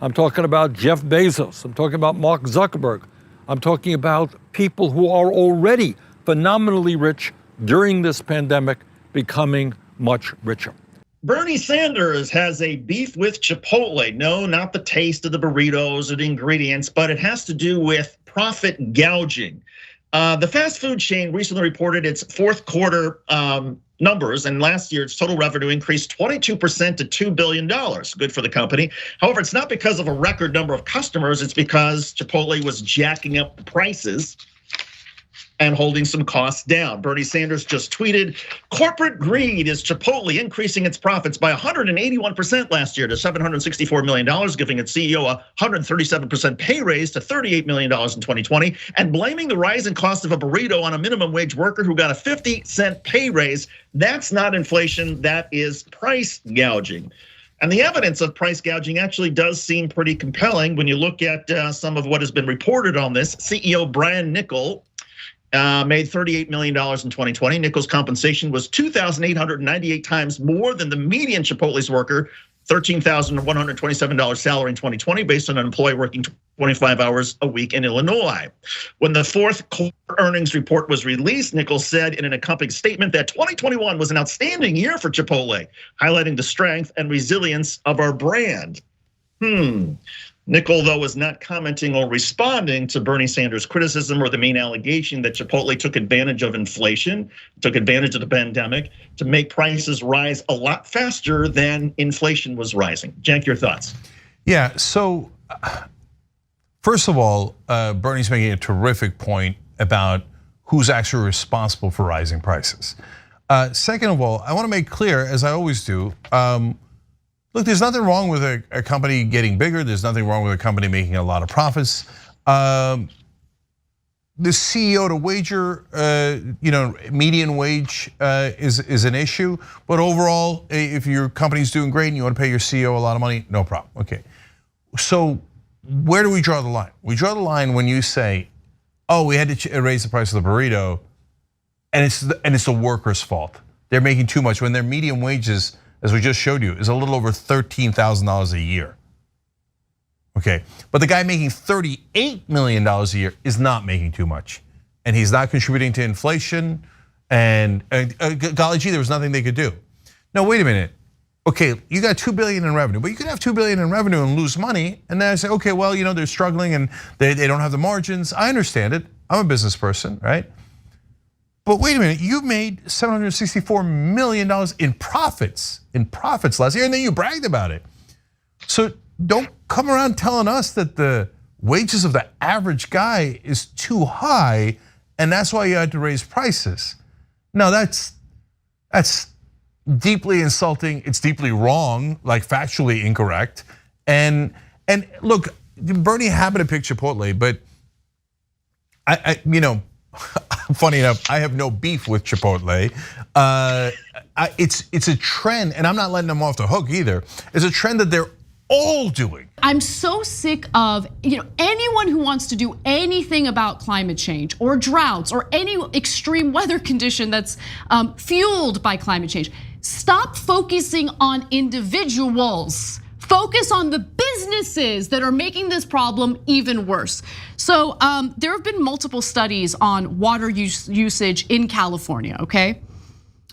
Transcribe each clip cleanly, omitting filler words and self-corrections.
I'm talking about Jeff Bezos. I'm talking about Mark Zuckerberg. I'm talking about people who are already phenomenally rich during this pandemic, becoming much richer. Bernie Sanders has a beef with Chipotle. No, not the taste of the burritos or the ingredients, but it has to do with profit gouging. The fast food chain recently reported its fourth quarter numbers, and last year its total revenue increased 22% to $2 billion. Good for the company. However, it's not because of a record number of customers, it's because Chipotle was jacking up the prices and holding some costs down. Bernie Sanders just tweeted, corporate greed is Chipotle increasing its profits by 181% last year to $764 million, giving its CEO a 137% pay raise to $38 million in 2020, and blaming the rise in cost of a burrito on a minimum wage worker who got a 50-cent pay raise. That's not inflation, that is price gouging. And the evidence of price gouging actually does seem pretty compelling when you look at some of what has been reported on this. CEO Brian Niccol made $38 million in 2020. Niccol's compensation was 2,898 times more than the median Chipotle's worker, $13,127 salary in 2020, based on an employee working 25 hours a week in Illinois. When the fourth quarter earnings report was released, Niccol said in an accompanying statement that 2021 was an outstanding year for Chipotle, highlighting the strength and resilience of our brand. Niccol, though, was not commenting or responding to Bernie Sanders' criticism or the main allegation that Chipotle took advantage of inflation, took advantage of the pandemic to make prices rise a lot faster than inflation was rising. Cenk, your thoughts? Yeah, so first of all, Bernie's making a terrific point about who's actually responsible for rising prices. Second of all, I want to make clear, as I always do, look, there's nothing wrong with a company getting bigger. There's nothing wrong with a company making a lot of profits. The CEO to wager, median wage is an issue. But overall, if your company's doing great and you want to pay your CEO a lot of money, no problem. Okay, so where do we draw the line? We draw the line when you say, "Oh, we had to raise the price of the burrito," and it's the workers' fault. They're making too much when their median wages, as we just showed you, is a little over $13,000 a year. Okay, but the guy making $38 million a year is not making too much, and he's not contributing to inflation. And golly gee, there was nothing they could do. No, wait a minute. Okay, you got $2 billion in revenue, but you could have $2 billion in revenue and lose money. And then I say, okay, well, they're struggling and they don't have the margins. I understand it. I'm a business person, right? But wait a minute, you made $764 million in profits last year, and then you bragged about it. So don't come around telling us that the wages of the average guy is too high, and that's why you had to raise prices. No, that's deeply insulting. It's deeply wrong, like factually incorrect. And look, Bernie happened to pick Chipotle, but funny enough, I have no beef with Chipotle. It's a trend, and I'm not letting them off the hook either. It's a trend that they're all doing. I'm so sick of anyone who wants to do anything about climate change or droughts or any extreme weather condition that's fueled by climate change. Stop focusing on individuals. Focus on the businesses that are making this problem even worse. So there have been multiple studies on water usage in California, okay?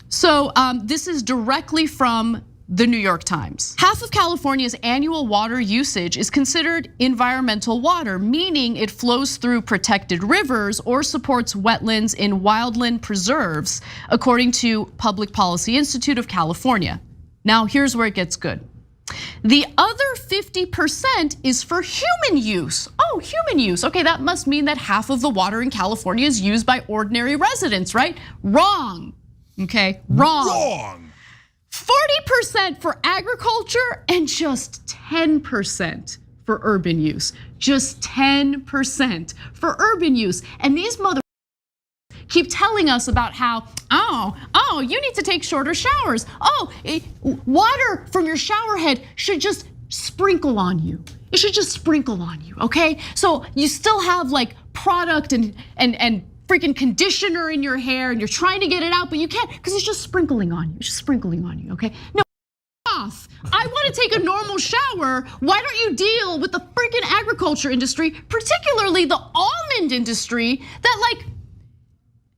So this is directly from the New York Times. Half of California's annual water usage is considered environmental water, meaning it flows through protected rivers or supports wetlands in wildland preserves, according to Public Policy Institute of California. Now, here's where it gets good. The other 50% is for human use. Oh, human use. Okay, that must mean that half of the water in California is used by ordinary residents, right? Wrong. Okay, wrong. Wrong. 40% for agriculture and just 10% for urban use. Just 10% for urban use. And these mother keep telling us about how, you need to take shorter showers. Water from your shower head should just sprinkle on you. It should just sprinkle on you, okay? So you still have like product and freaking conditioner in your hair and you're trying to get it out, but you can't because it's just sprinkling on you. It's just sprinkling on you, okay? No, bath. I want to take a normal shower. Why don't you deal with the freaking agriculture industry, particularly the almond industry that like,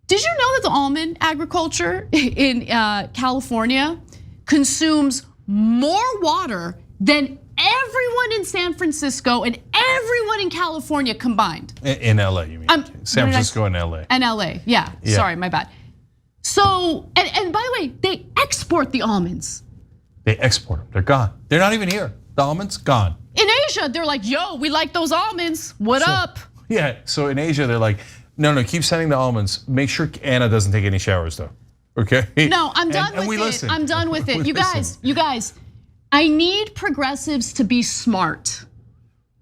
did you know that the almond agriculture in California consumes more water than everyone in San Francisco and everyone in California combined? In LA, you mean? San Francisco and LA. And LA, yeah. Sorry, my bad. So, and by the way, they export the almonds. They export them, they're gone. They're not even here. The almonds, gone. In Asia, they're like, yo, we like those almonds, what up? Yeah, so in Asia, they're like, no, keep sending the almonds. Make sure Anna doesn't take any showers though, okay? No, I'm done with it. Listen. I'm done with it. You guys, I need progressives to be smart,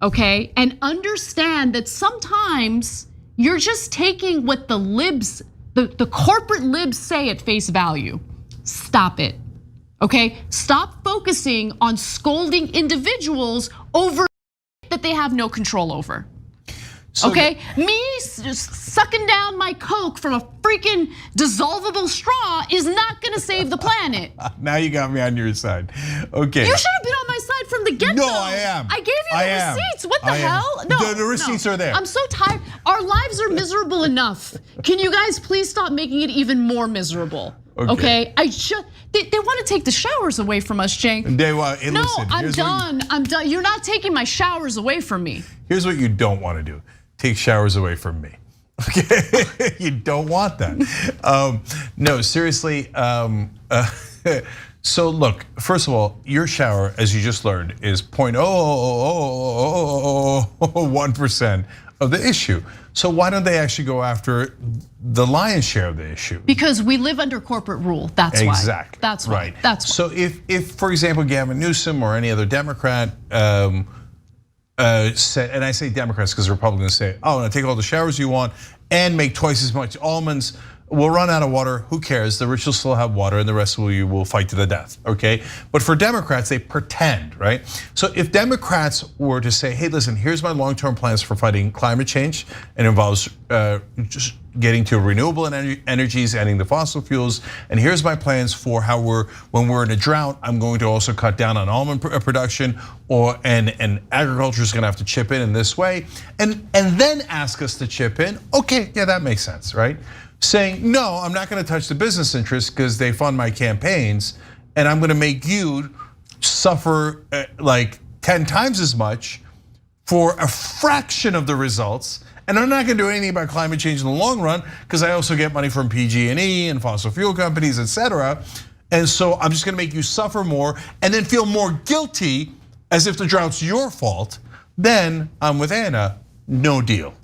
okay? And understand that sometimes you're just taking what the libs, the corporate libs say at face value. Stop it, okay? Stop focusing on scolding individuals over that they have no control over. Okay, me sucking down my Coke from a freaking dissolvable straw is not gonna save the planet. Now you got me on your side. Okay. You should have been on my side from the get-go. No, I am. I gave you the receipts. What the hell? No, the receipts are there. I'm so tired. Our lives are miserable enough. Can you guys please stop making it even more miserable? Okay. They want to take the showers away from us, Cenk. No, I'm done. I'm done. You're not taking my showers away from me. Here's what you don't want to do. Take showers away from me, okay? You don't want that. No, seriously. So look, first of all, your shower, as you just learned, is 0.001% of the issue. So why don't they actually go after the lion's share of the issue? Because we live under corporate rule, that's why. Exactly. That's why. Right. That's why. So if for example, Gavin Newsom or any other Democrat, said, and I say Democrats because Republicans say, oh, no, take all the showers you want and make twice as much almonds. We'll run out of water, who cares? The rich will still have water and the rest of you will fight to the death, okay? But for Democrats, they pretend, right? So if Democrats were to say, hey, listen, here's my long-term plans for fighting climate change, and involves just getting to renewable energies, ending the fossil fuels, and here's my plans for how when we're in a drought, I'm going to also cut down on almond production, and agriculture is gonna have to chip in this way, and then ask us to chip in, okay, yeah, that makes sense, right? Saying, no, I'm not gonna touch the business interests because they fund my campaigns, and I'm gonna make you suffer like 10 times as much for a fraction of the results. And I'm not gonna do anything about climate change in the long run because I also get money from PG&E and fossil fuel companies, etc. And so I'm just gonna make you suffer more and then feel more guilty as if the drought's your fault. Then I'm with Anna, no deal.